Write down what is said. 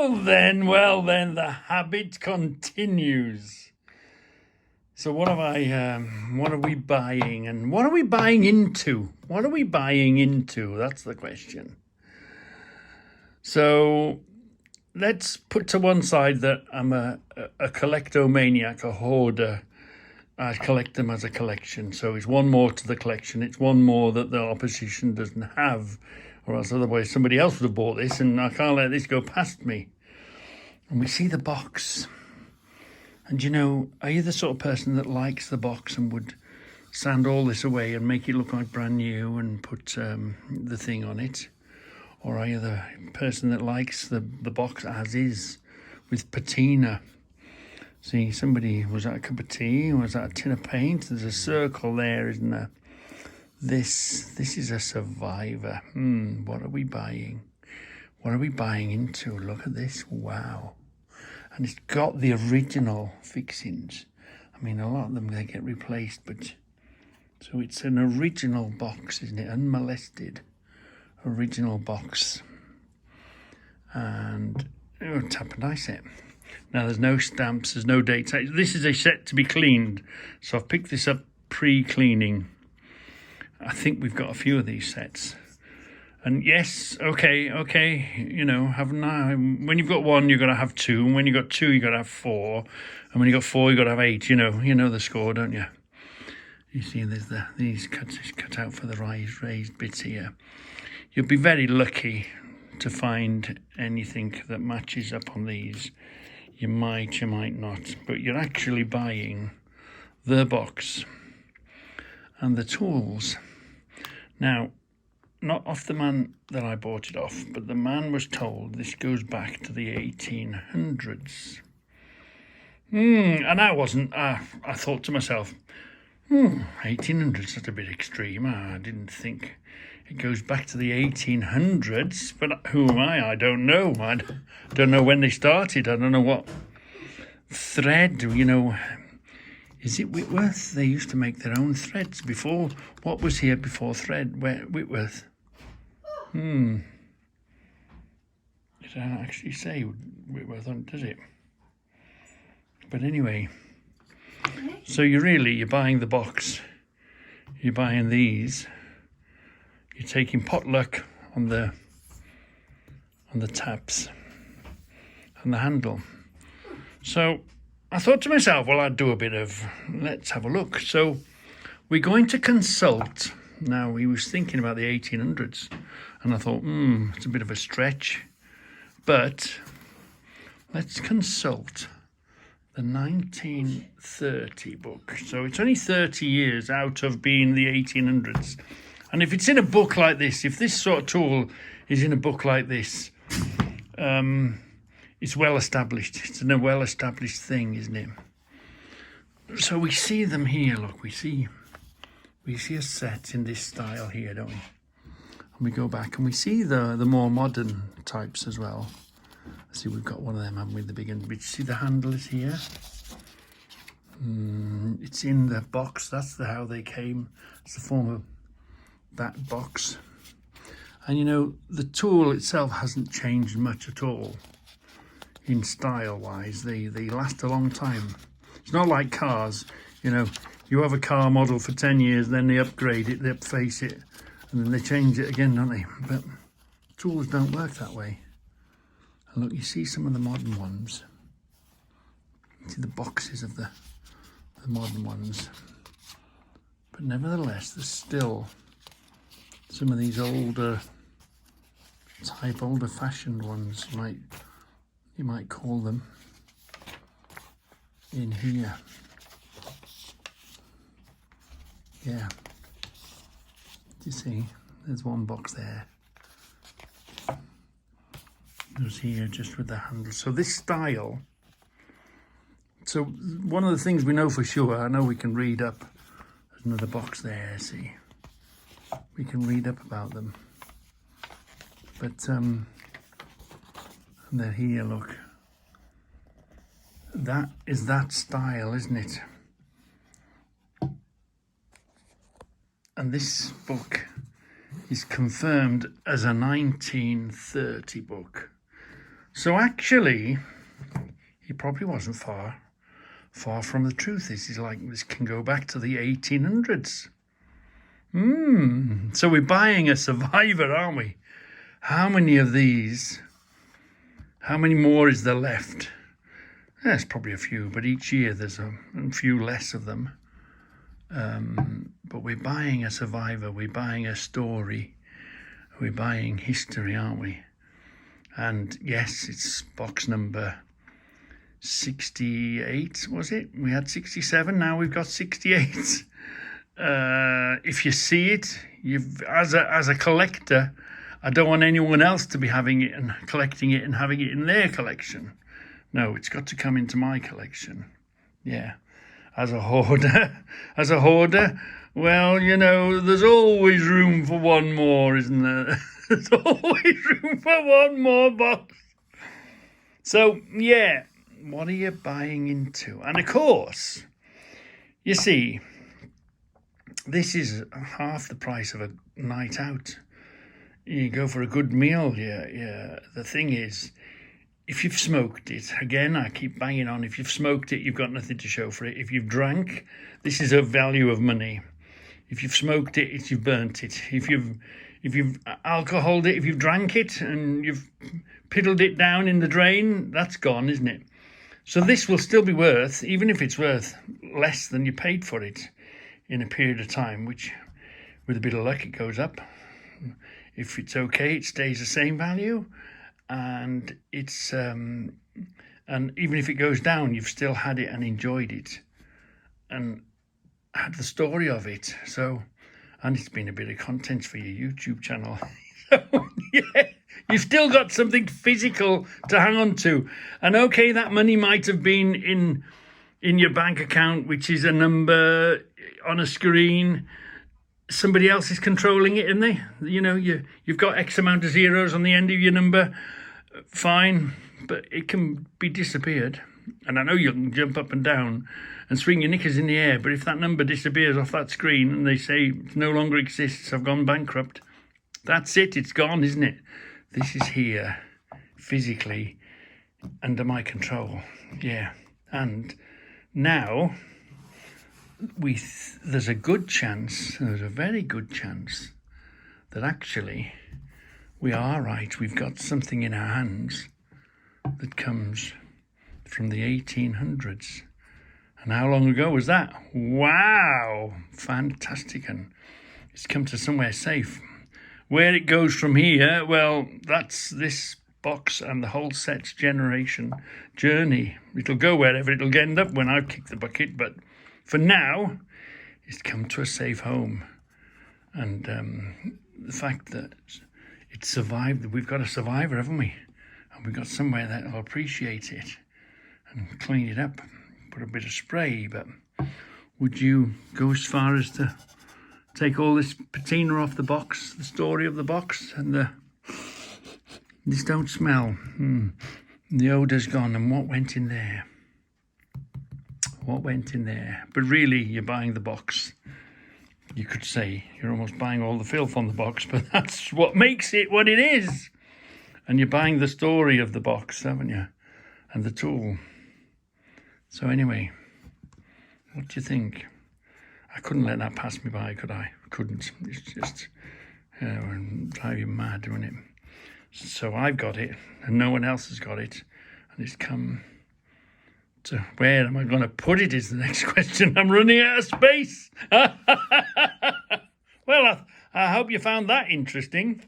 Well then, the habit continues. So what what are we buying, and what are we buying into? What are we buying into? That's the question. So let's put to one side that I'm a collectomaniac, a hoarder. I collect them as a collection. So it's one more to the collection. It's one more that the opposition doesn't have, or else otherwise somebody else would have bought this, and I can't let this go past me. And we see the box. And you know, are you the sort of person that likes the box and would sand all this away and make it look like brand new and put the thing on it? Or are you the person that likes the box as is with patina? See, somebody, was that a cup of tea? Was that a tin of paint? There's a circle there, isn't there? This is a survivor. What are we buying? What are we buying into? Look at this. Wow. And it's got the original fixings. I mean, a lot of them, they get replaced, but... So it's an original box, isn't it? Unmolested. Original box. And... oh, tap and ice it. Now, there's no stamps, there's no dates. This is a set to be cleaned. So I've picked this up pre-cleaning. I think we've got a few of these sets. And yes, okay, you know, when you've got one, you've got to have two. And when you've got two, you've got to have four. And when you've got four, you've got to have eight. You know the score, don't you? You see, there's these cut out for the raised bits here. You'll be very lucky to find anything that matches up on these. You might not. But you're actually buying the box and the tools. Now, not off the man that I bought it off, but the man was told this goes back to the 1800s. And I wasn't. I thought to myself, 1800s, that's a bit extreme. I didn't think it goes back to the 1800s, but who am I? I don't know. I don't know when they started. I don't know what thread, you know. Is it Whitworth? They used to make their own threads before. What was here before thread? Whitworth? It doesn't actually say Whitworth on it, does it? But anyway, so you're buying the box. You're buying these. You're taking potluck on the taps and the handle. So I thought to myself, well, I'd do a bit of, let's have a look. So we're going to consult. Now, he was thinking about the 1800s, and I thought, it's a bit of a stretch, but let's consult the 1930 book. So it's only 30 years out of being the 1800s. And if it's in a book like this, if this sort of tool is in a book like this, it's well established. It's a well-established thing, isn't it? So we see them here, look, we see a set in this style here, don't we? And we go back and we see the more modern types as well. See, we've got one of them, haven't we, the big one. But you see the handle is here. It's in the box. That's how they came. It's the form of that box. And you know, the tool itself hasn't changed much at all in style-wise. They last a long time. It's not like cars, you know. You have a car model for 10 years, then they upgrade it, they upface it, and then they change it again, don't they? But tools don't work that way. And look, you see some of the modern ones. You see the boxes of the modern ones. But nevertheless, there's still some of these older fashioned ones, you might call them, in here. Yeah. Do you see? There's one box there. There's here just with the handle. So this style. So one of the things we know for sure, I know we can read up. There's another box there, see. We can read up about them. But, and they're here, look. That is that style, isn't it? And this book is confirmed as a 1930 book. So actually, he probably wasn't far from the truth. This is like, this can go back to the 1800s. So we're buying a survivor, aren't we? How many of these? How many more is there left? There's probably a few, but each year there's a few less of them. But we're buying a survivor. We're buying a story. We're buying history, aren't we? And yes, it's box number 68, was it? We had 67, now we've got 68. If you see it, as a collector, I don't want anyone else to be having it and collecting it and having it in their collection. No, it's got to come into my collection. Yeah. As a hoarder, well, you know, there's always room for one more, isn't there? There's always room for one more box. So, yeah, what are you buying into? And of course, you see, this is half the price of a night out. You go for a good meal, yeah. The thing is, if you've smoked it, again, I keep banging on, if you've smoked it, you've got nothing to show for it. If you've drank, this is a value of money. If you've smoked it, you've burnt it. If you've alcoholed it, if you've drank it and you've piddled it down in the drain, that's gone, isn't it? So this will still be worth, even if it's worth less than you paid for it in a period of time, which with a bit of luck, it goes up. If it's okay, it stays the same value. And it's and even if it goes down, you've still had it and enjoyed it and had the story of it. So, and it's been a bit of content for your YouTube channel. So, yeah, you've still got something physical to hang on to. And okay, that money might have been in your bank account, which is a number on a screen. Somebody else is controlling it, isn't they? You know, you've got X amount of zeros on the end of your number. Fine, but it can be disappeared. And I know you can jump up and down and swing your knickers in the air, but if that number disappears off that screen and they say it no longer exists, I've gone bankrupt, that's it, it's gone, isn't it? This is here, physically, under my control. Yeah, and now there's a good chance, there's a very good chance that actually we are right. We've got something in our hands that comes from the 1800s. And how long ago was that? Wow, fantastic. And it's come to somewhere safe. Where it goes from here, well, that's this box and the whole set's generation journey. It'll go wherever it'll end up when I've kicked the bucket, but for now, it's come to a safe home. And the fact that it's survived, we've got a survivor, haven't we? And we've got somewhere that will appreciate it and clean it up, put a bit of spray. But would you go as far as to take all this patina off the box, the story of the box, and this don't smell? The odour's gone, and what went in there? What went in there? But really, you're buying the box. You could say you're almost buying all the filth on the box, but that's what makes it what it is. And you're buying the story of the box, haven't you? And the tool. So anyway, what do you think? I couldn't let that pass me by, could I? Couldn't. It's just drive you mad, wouldn't it? So I've got it, and no one else has got it. And it's come to where am I going to put it is the next question. I'm running out of space. Well, I hope you found that interesting.